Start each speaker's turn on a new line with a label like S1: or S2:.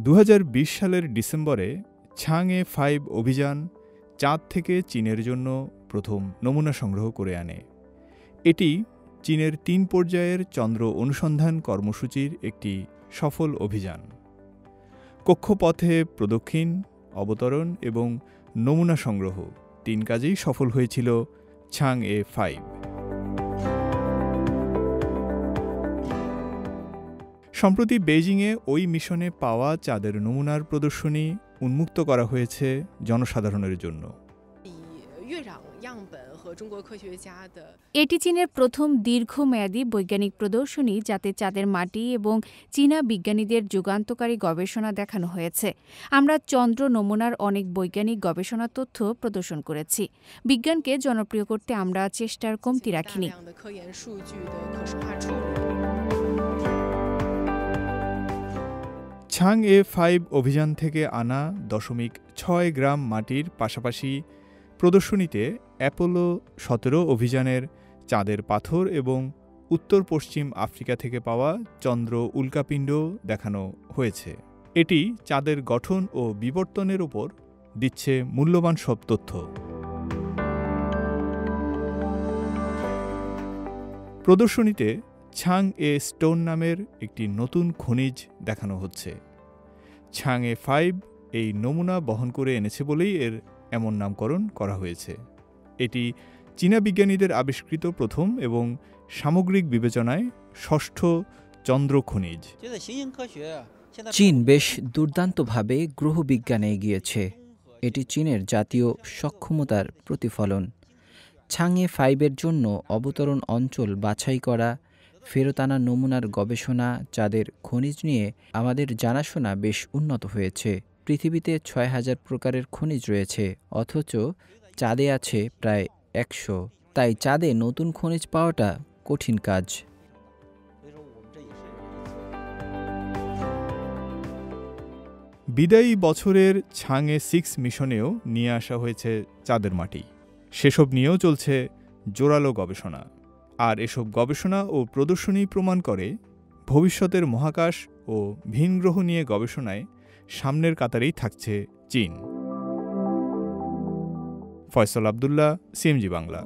S1: 2020 সালের ডিসেম্বরে ছাংয়ে-5 অভিযান চাঁদ থেকে চীনের জন্য প্রথম নমুনা সংগ্রহ করে আনে। এটি চীনের 3 পর্যায়ের চন্দ্র অনুসন্ধান কর্মসূচির একটি সফল অভিযান। কক্ষপথে প্রদক্ষিণ, অবতরণ এবং নমুনা সংগ্রহ 3 কাজেই সফল হয়েছিল ছাংয়ে-5। সম্প্রতি বেইজিংয়ে ওই মিশনে পাওয়া চাঁদের নমুনার প্রদর্শনী উন্মুক্ত করা হয়েছে জনসাধারণের জন্য।
S2: এটি চীনের প্রথম দীর্ঘমেয়াদী বৈজ্ঞানিক প্রদর্শনী, যাতে চাঁদের মাটি এবং চীনা বিজ্ঞানীদের যুগান্তকারী গবেষণা দেখানো হয়েছে। আমরা চন্দ্র নমুনার অনেক বৈজ্ঞানিক গবেষণা তথ্য প্রদর্শন করেছি। বিজ্ঞানকে জনপ্রিয় করতে আমরা চেষ্টার কমতি রাখিনি।
S1: ছাংয়ে-5 অভিযান থেকে আনা 0.6 গ্রাম মাটির পাশাপাশি প্রদর্শনীতে অ্যাপোলো 17 অভিযানের চাঁদের পাথর এবং উত্তর পশ্চিম আফ্রিকা থেকে পাওয়া চন্দ্র উল্কাপিণ্ড দেখানো হয়েছে। এটি চাঁদের গঠন ও বিবর্তনের উপর দিচ্ছে মূল্যবান সব তথ্য। প্রদর্শনীতে ছাংয়ে স্টোন নামের একটি নতুন খনিজ দেখানো হচ্ছে। ছাংয়ে-5 এই নমুনা বহন করে এনেছে বলেই এর এমন নামকরণ করা হয়েছে। এটি চীনা বিজ্ঞানীদের আবিষ্কৃত প্রথম এবং সামগ্রিক বিবেচনায় ষষ্ঠ চন্দ্র খনিজ।
S3: চীন বেশ দুর্দান্তভাবে গ্রহবিজ্ঞানে এগিয়েছে। এটি চীনের জাতীয় সক্ষমতার প্রতিফলন। ছাংয়ে-5 জন্য অবতরণ অঞ্চল বাছাই করা, ফেরত আনা নমুনার গবেষণা, চাঁদের খনিজ নিয়ে আমাদের জানাশোনা বেশ উন্নত হয়েছে। পৃথিবীতে 6000 প্রকারের খনিজ রয়েছে, অথচ চাঁদে আছে প্রায় 100। তাই চাঁদে নতুন খনিজ পাওয়াটা কঠিন কাজ।
S1: বিদায়ী বছরের ছাংয়ে-6 মিশনেও নিয়ে আসা হয়েছে চাঁদের মাটি। সেসব নিয়েও চলছে জোরালো গবেষণা। আর এসব গবেষণা ও প্রদর্শনী প্রমাণ করে ভবিষ্যতের মহাকাশ ও ভিনগ্রহ নিয়ে গবেষণায় সামনের কাতারেই থাকছে চীন। ফয়সাল আব্দুল্লাহ, সিএমজি বাংলা।